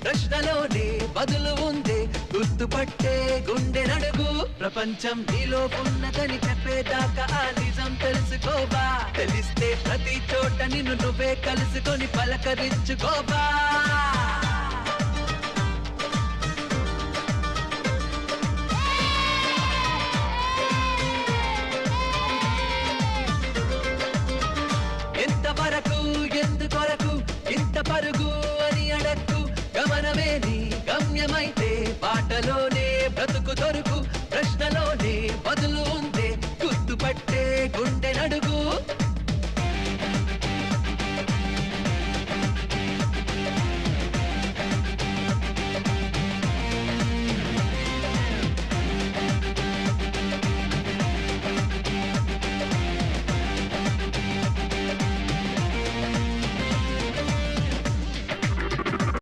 ప్రశ్నలోనే బదులు ఉంది, గుర్తుపట్టే గుండె నడుగు. ప్రపంచం నీలో ఉన్నదని చెప్పేదాకా ఆ నిజం తెలుసుకోవా. తెలిస్తే ప్రతి చోట నిన్ను నువ్వే కలుసుకొని పలకరించుకోవా. ఎంతవరకు ఎందుకొరకు ఇంత పరుగు అని అడక్కు. గమనమే నీ గమ్యమైతే బాటలోనే బ్రతుకు దొరుకు. ప్రశ్నలోనే బదులు